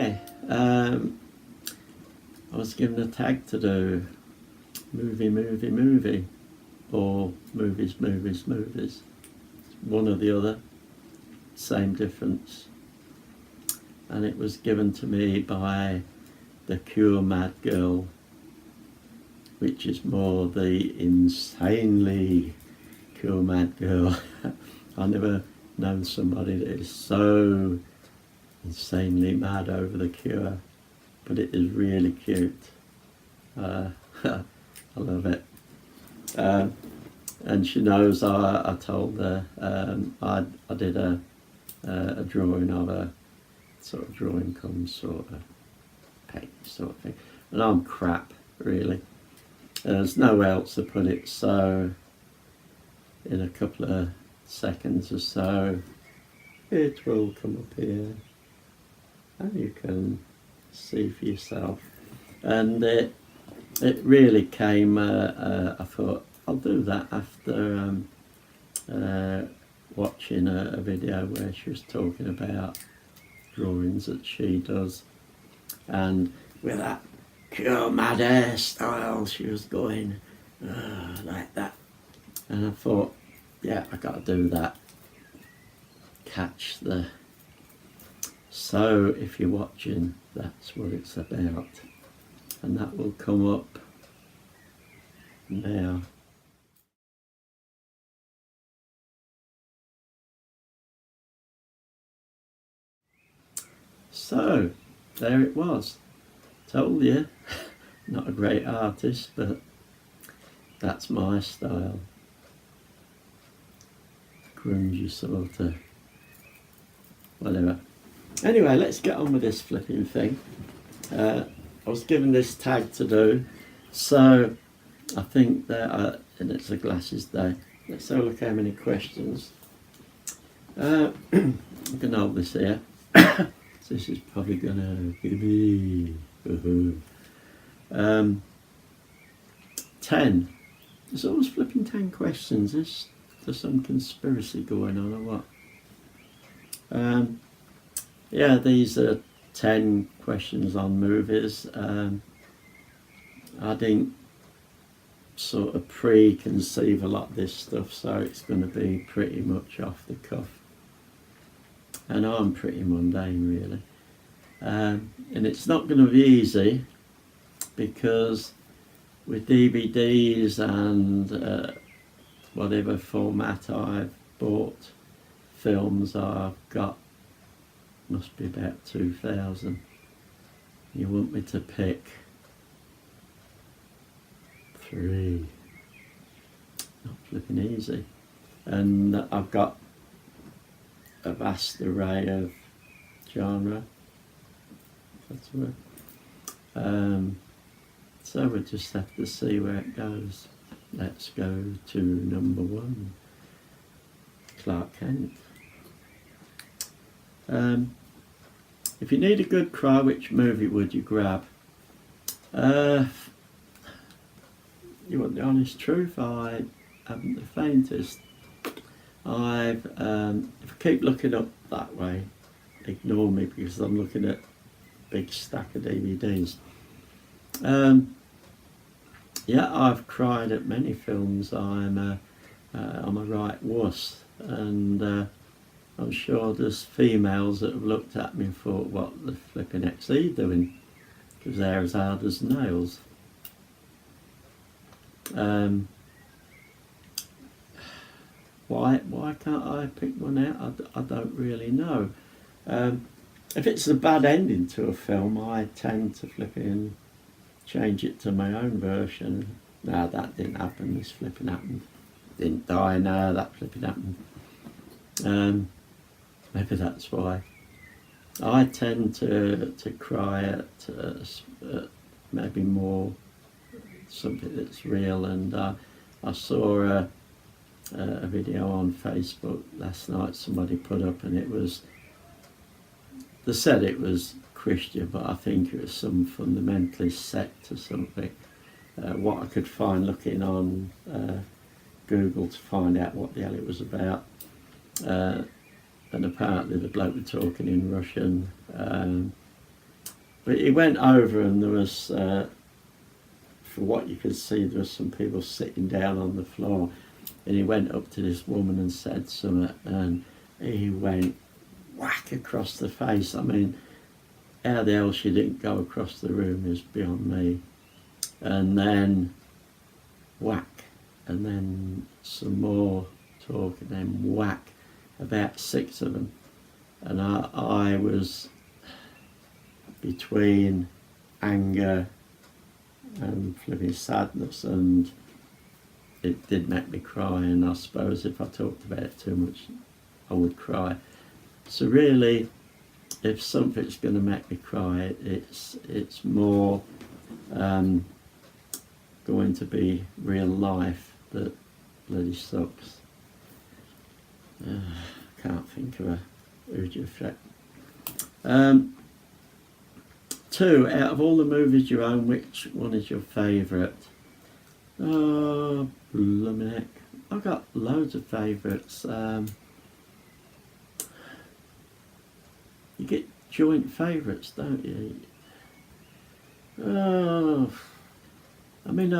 Okay, I was given a tag to do, movie, or movies. One or the other, same difference. And it was given to me by the CureMadGirl, which is more the insanely CureMadGirl. I never known somebody that is so insanely mad over the cure, but it is really cute. I love it. And she knows I told her I did a drawing of her, sort of drawing comes sort of page sort of thing, and I'm crap really. There's nowhere else to put it, so in a couple of seconds or so it will come up here and you can see for yourself. And it really came, I thought I'll do that after watching a video where she was talking about drawings that she does, and with that pure mad hairstyle she was going like that, and I thought, yeah, I got to do that, catch the. So if you're watching, that's what it's about, and that will come up now. So there it was. Told you, not a great artist, but that's my style. Grungy sort of whatever. Anyway, let's get on with this flipping thing. I was given this tag to do, so I think that, and it's a glasses day. Let's have a look how many questions. I can hold this here. This is probably gonna give me 10. There's always flipping 10 questions. Is there some conspiracy going on or what? Yeah, these are 10 questions on movies. I didn't sort of preconceive a lot of this stuff, so it's going to be pretty much off the cuff. And I'm pretty mundane really. And it's not going to be easy, because with DVDs and whatever format I've bought films, I've got, must be about 2,000. You want me to pick 3? Not flipping easy. And I've got a vast array of genre. That's the word. So we'll just have to see where it goes. Let's go to number 1, Clark Kent. If you need a good cry, which movie would you grab? You want the honest truth? I haven't the faintest. If I keep looking up that way, ignore me, because I'm looking at a big stack of DVDs. Yeah, I've cried at many films. I'm a right wuss, and I'm sure there's females that have looked at me and thought, what the flipping heck's he doing? Because they're as hard as nails. Why can't I pick one out? I don't really know. If it's a bad ending to a film, I tend to flipping change it to my own version. No, that didn't happen, this flipping happened. Didn't die, no, that flipping happened. Maybe that's why. I tend to cry at maybe more something that's real, and I saw a video on Facebook last night somebody put up, and it was, they said it was Christian, but I think it was some fundamentalist sect or something. What I could find looking on Google to find out what the hell it was about. And apparently the bloke was talking in Russian, But he went over and there was, for what you could see, there was some people sitting down on the floor. And he went up to this woman and said something, and he went whack across the face. I mean, how the hell she didn't go across the room is beyond me. And then whack, and then some more talk, and then whack, about 6 of them. And I was between anger and flipping sadness, and it did make me cry, and I suppose if I talked about it too much I would cry. So really, if something's going to make me cry, it's more going to be real life that bloody sucks. Can't think of a who'd you affect. 2, out of all the movies you own, which one is your favourite? Oh, blooming heck. I've got loads of favourites. You get joint favourites, don't you? Oh, I mean,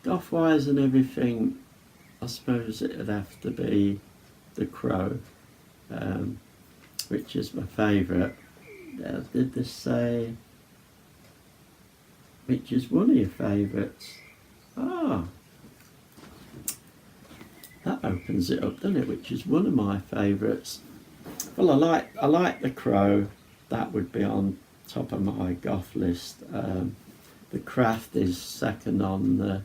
Goth-wise and everything, I suppose it'd have to be The Crow, which is my favourite. Did they say which is one of your favourites? Ah, that opens it up, doesn't it? Which is one of my favourites. Well, I like The Crow. That would be on top of my Goth list. The Craft is second on the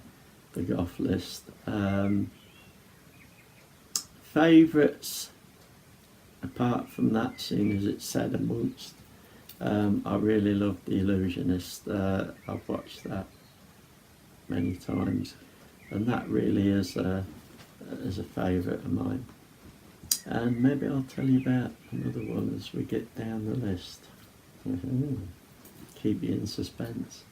Goth list. Favourites, apart from that, seeing as it's said amongst, I really love The Illusionist. I've watched that many times, and that really is a favourite of mine. And maybe I'll tell you about another one as we get down the list. Keep you in suspense.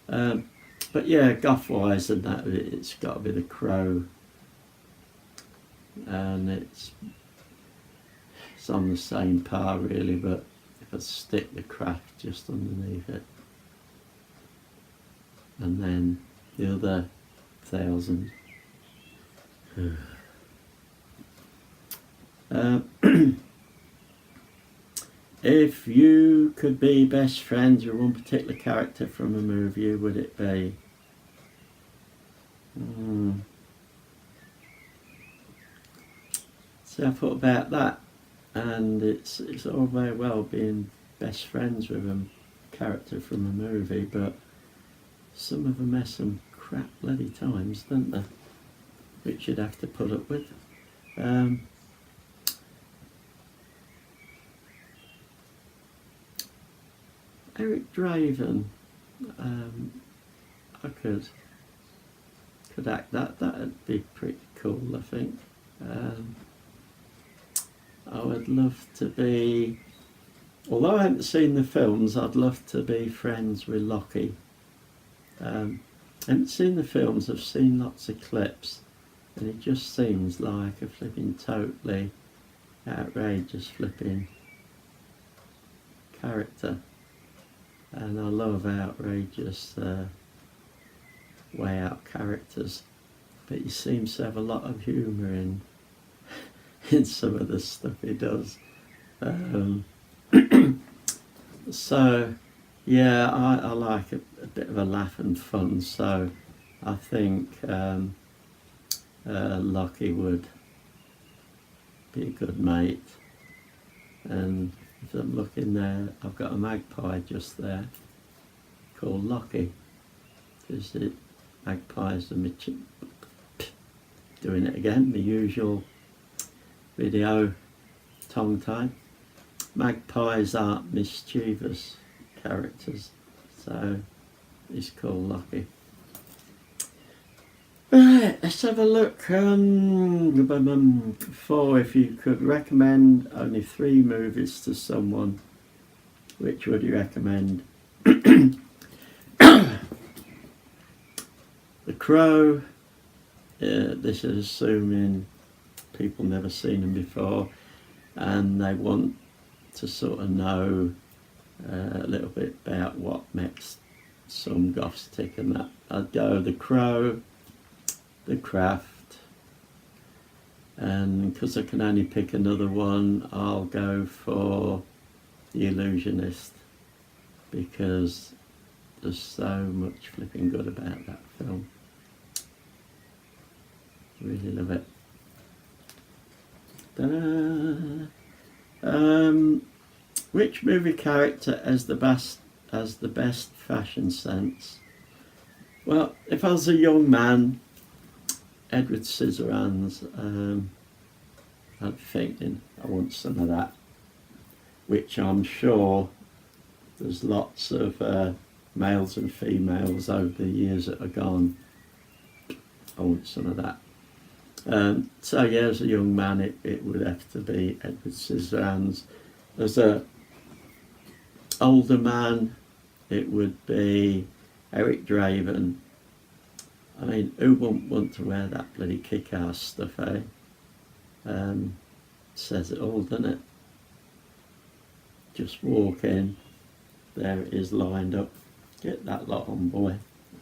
But yeah, Goth-wise and that, it's got to be The Crow, and it's on the same par really, but if I stick The Craft just underneath it, and then the other 1,000. If you could be best friends with one particular character from a movie, who would it be? So I thought about that, and it's all very well being best friends with a character from a movie, but some of them have some crap bloody times, don't they? Which you'd have to put up with. Eric Draven, I could act that. That'd be pretty cool, I think. I would love to be, although I haven't seen the films, I'd love to be friends with Lockie. I haven't seen the films, I've seen lots of clips, and it just seems like a flipping totally outrageous flipping character. And I love outrageous way out characters, but he seems to have a lot of humour in some of the stuff he does. So yeah, I like a bit of a laugh and fun, so I think Lockie would be a good mate. And if I'm looking there, I've got a magpie just there called Lockie, because the magpies are doing it again, the usual video tongue tie. Magpies aren't mischievous characters, so he's called Lockie. Right, let's have a look. 4, if you could recommend only 3 movies to someone, which would you recommend? The Crow, this is assuming people never seen them before and they want to sort of know a little bit about what makes some goths tick and that. I'd go The Crow, The Craft, and because I can only pick another one, I'll go for The Illusionist, because there's so much flipping good about that film. Really love it. Ta-da! Which movie character has the best fashion sense? Well, if I was a young man, Edward Scissorhands, I'd be thinking I want some of that, which I'm sure there's lots of males and females over the years that are gone. I want some of that. So yeah, as a young man, it would have to be Edward Scissorhands. As a older man, it would be Eric Draven. I mean, who wouldn't want to wear that bloody kick-ass stuff, eh? Says it all, doesn't it? Just walk in, there it is lined up. Get that lot on, boy.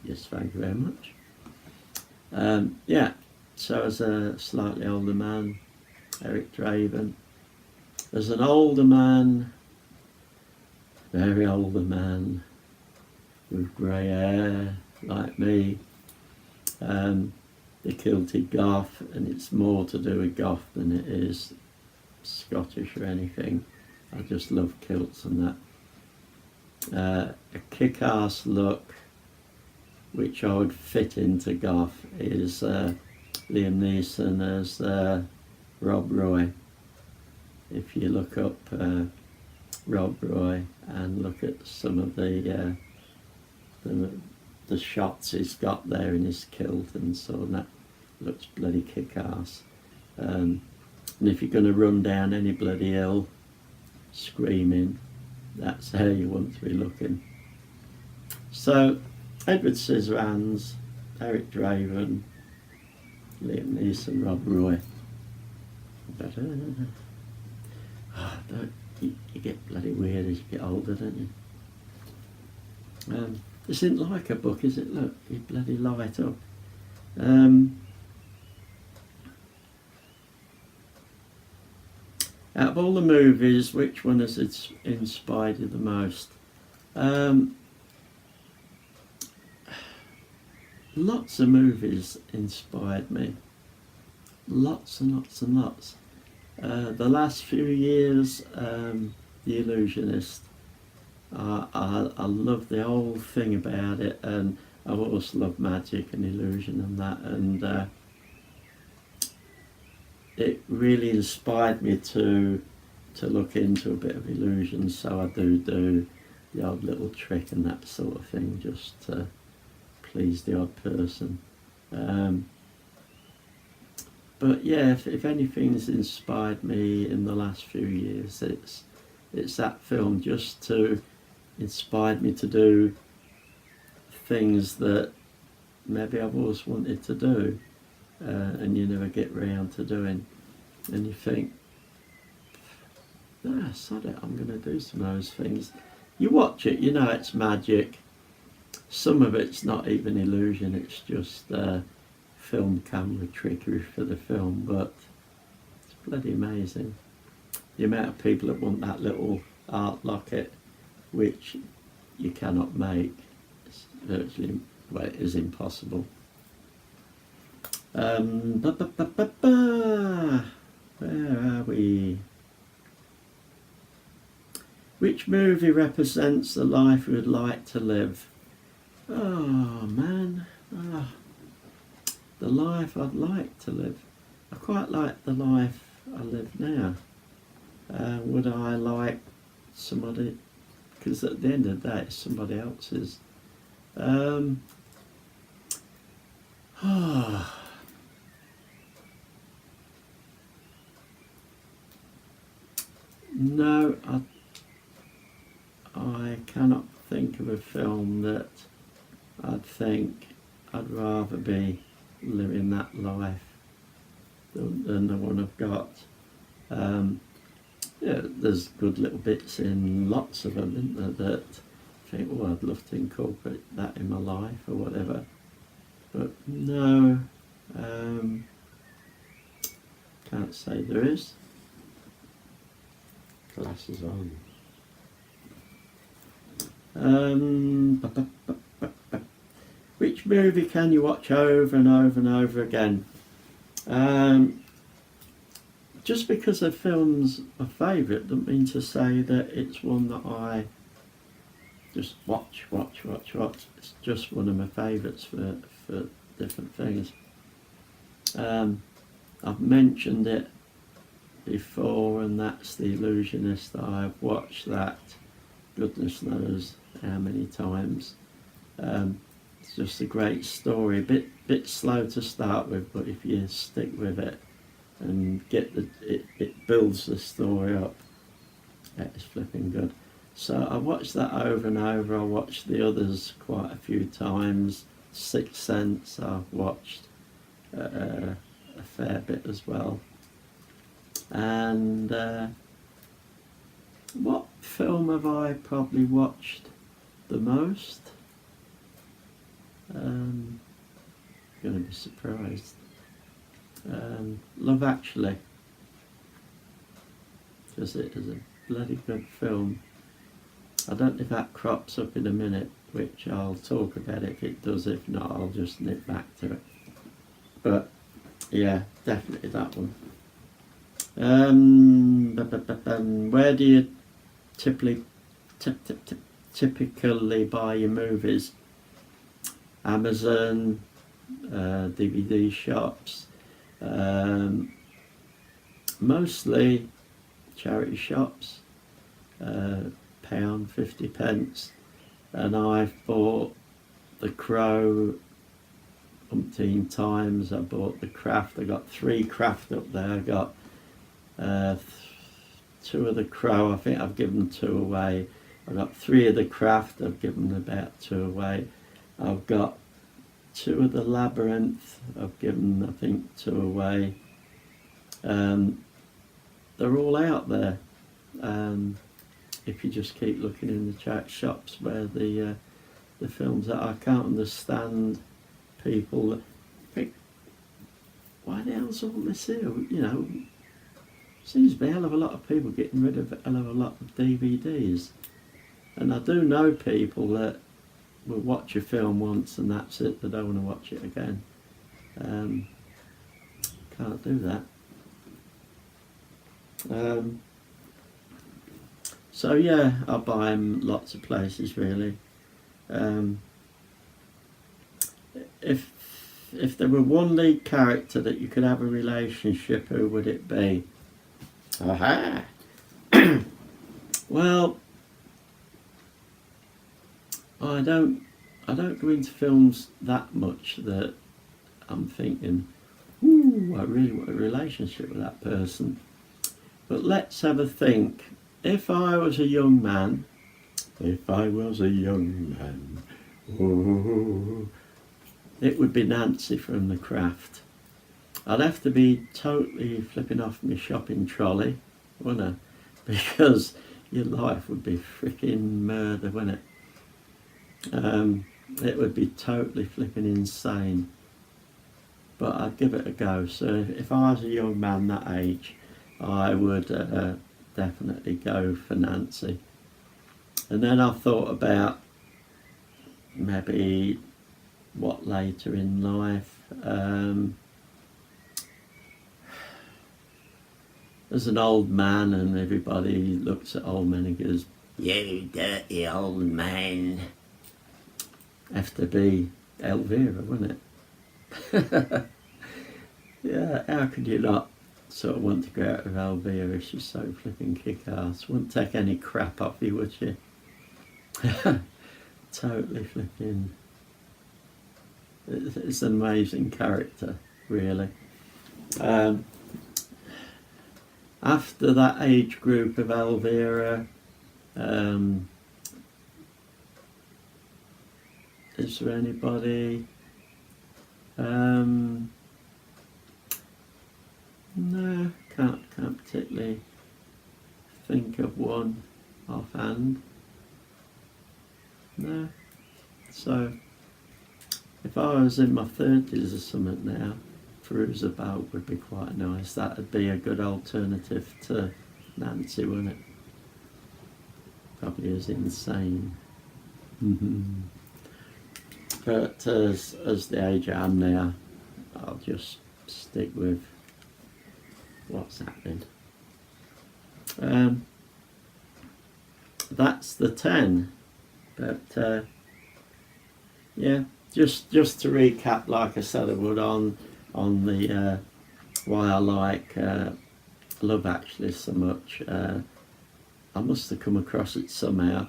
Yes, thank you very much. Yeah, so as a slightly older man, Eric Draven. As an older man, very older man, with grey hair, like me, the Kilted Goth, and it's more to do with Goth than it is Scottish or anything. I just love kilts and that. A kick-ass look, which I would fit into Goth, is Liam Neeson as Rob Roy. If you look up Rob Roy and look at some of the shots he's got there in his kilt and so on, that looks bloody kick-ass. And if you're going to run down any bloody hill screaming, that's how you want to be looking. So Edward Scissorhands, Eric Draven, Liam Neeson, Rob Roy. You get bloody weird as you get older, don't you? This isn't like a book, is it? Look, you bloody light up. Out of all the movies, which one has inspired you the most? Lots of movies inspired me. Lots and lots and lots. The last few years, The Illusionist. I love the whole thing about it, and I've always loved magic and illusion and that, and it really inspired me to look into a bit of illusion, so I do the odd little trick and that sort of thing, just to please the odd person. But yeah, if anything's inspired me in the last few years, it's that film, just to inspire me to do things that maybe I've always wanted to do, and you never get round to doing, and you think, sod it, I'm going to do some of those things. You watch it, you know it's magic. Some of it's not even illusion, it's just film camera trickery for the film, but it's bloody amazing. The amount of people that want that little art locket, which you cannot make, it's virtually, well, it is impossible. Where are we? Which movie represents the life we would like to live? Oh man, the life I'd like to live. I quite like the life I live now. Would I like somebody, because at the end of the day it's somebody else's. No, I cannot think of a film that I'd think I'd rather be living that life than the one I've got. yeah, there's good little bits in lots of them, isn't there, that I think, oh, I'd love to incorporate that in my life or whatever. But no, can't say there is. Glasses on. Which movie can you watch over and over and over again? Just because a film's a favourite doesn't mean to say that it's one that I just watch. It's just one of my favourites for different things. I've mentioned it before, and that's The Illusionist. I've watched that goodness knows how many times. It's just a great story, a bit slow to start with, but if you stick with it and get it builds the story up. It's flipping good. So I watched that over and over. I watched the others quite a few times. Sixth Sense I've watched a fair bit as well. And what film have I probably watched the most? Going to be surprised. Love Actually, because it is a bloody good film. I don't know if that crops up in a minute, which I'll talk about if it does. If not, I'll just nip back to it. But yeah, definitely that one. Where do you typically buy your movies? Amazon, DVD shops, mostly charity shops, £1, 50 pence, and I've bought The Crow umpteen times. I bought The Craft. I got 3 Craft up there. I got 2 of The Crow. I think I've given 2 away. I got 3 of The Craft. I've given about 2 away. I've got 2 of The Labyrinth. I've given, I think, 2 away. They're all out there. If you just keep looking in the chat shops where the films that I can't understand people that think, why the hell's all this here? You know, seems to be a hell of a lot of people getting rid of a hell of a lot of DVDs. And I do know people that will watch a film once and that's it, they don't want to watch it again. Can't do that. So yeah, I buy them lots of places really. If there were one lead character that you could have a relationship, who would it be? Aha! Well, I don't go into films that much that I'm thinking, ooh, I really want a relationship with that person. But let's have a think. If I was a young man, ooh, it would be Nancy from The Craft. I'd have to be totally flipping off my shopping trolley, wouldn't I? Because your life would be freaking murder, wouldn't it? It would be totally flipping insane. But I'd give it a go. So if I was a young man that age, I would definitely go for Nancy. And then I thought about maybe what later in life. As an old man, and everybody looks at old men and goes, "You dirty old man." Have to be Elvira, wouldn't it? Yeah, how could you not sort of want to go out with Elvira? She's so flipping kick-ass. Wouldn't take any crap off you, would she? Totally flipping. It's an amazing character, really. After that age group of Elvira, is there anybody? No, can't particularly think of one offhand. No. So if I was in my 30s or something now, Cruise About would be quite nice. That would be a good alternative to Nancy, wouldn't it? Probably as insane. But as the age I am now, I'll just stick with what's happening. That's the 10. But yeah, just to recap, like I said I would, on the why I like Love Actually so much. I must have come across it somehow,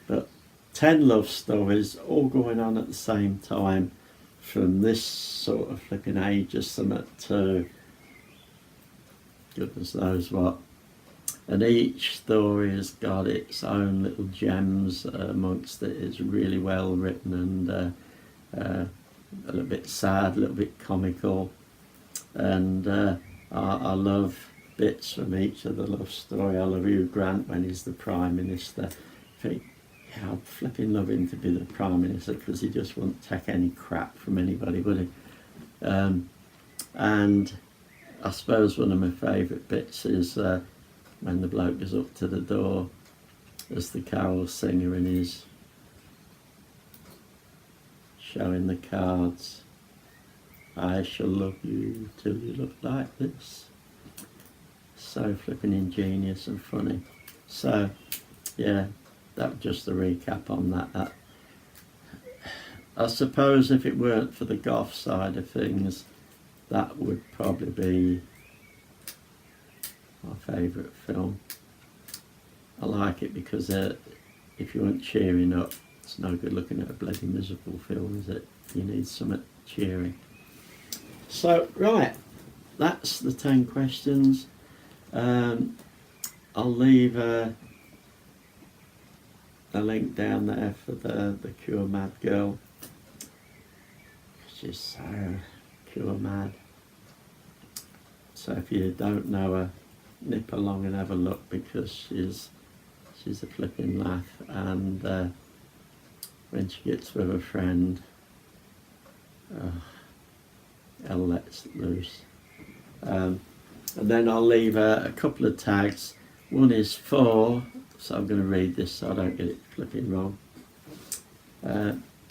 but 10 love stories all going on at the same time, from this sort of flipping age or something to goodness knows what. And each story has got its own little gems amongst it. It's really well written and a little bit sad, a little bit comical. And I love bits from each of the love story. I love Hugh Grant when he's the Prime Minister. I think, yeah, I'd flipping love him to be the Prime Minister, because he just wouldn't take any crap from anybody, would he? And I suppose one of my favourite bits is when the bloke goes up to the door as the carol singer and is showing the cards. I shall love you till you look like this. So flipping ingenious and funny. So yeah, that was just a recap on that. I suppose if it weren't for the Goth side of things, that would probably be my favourite film. I like it because if you weren't cheering up, it's no good looking at a bloody miserable film, is it? You need something cheering. So, right, that's the 10 questions. I'll leave a link down there for the CureMadGirl. She's so cure mad. So if you don't know her, nip along and have a look, because she's a flipping laugh. And when she gets with a friend, hell lets loose. And then I'll leave a couple of tags. One is for, so I'm going to read this so I don't get it flipping wrong.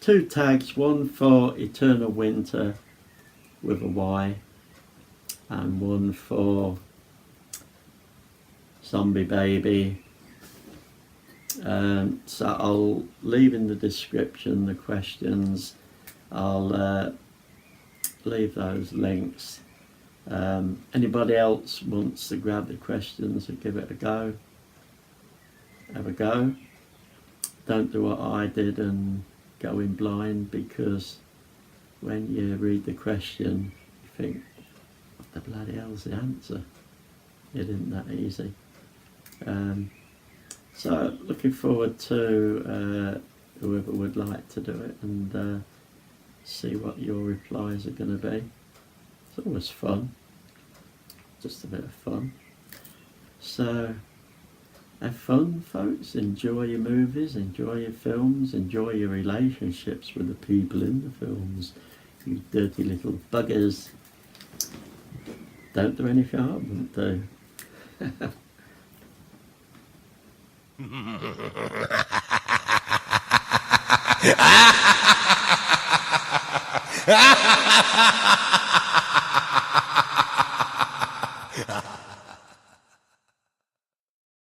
2 tags, one for Eternal Wynter with a Y, and one for Zombie Baby. So I'll leave in the description the questions. I'll leave those links. Anybody else wants to grab the questions and give it a go, have a go. Don't do what I did and go in blind, because when you read the question you think, what the bloody hell's the answer? It isn't that easy. So looking forward to whoever would like to do it, and see what your replies are going to be. It's always fun, just a bit of fun. So have fun, folks. Enjoy your movies, enjoy your films, enjoy your relationships with the people in the films. You dirty little buggers. Don't do anything I wouldn't do.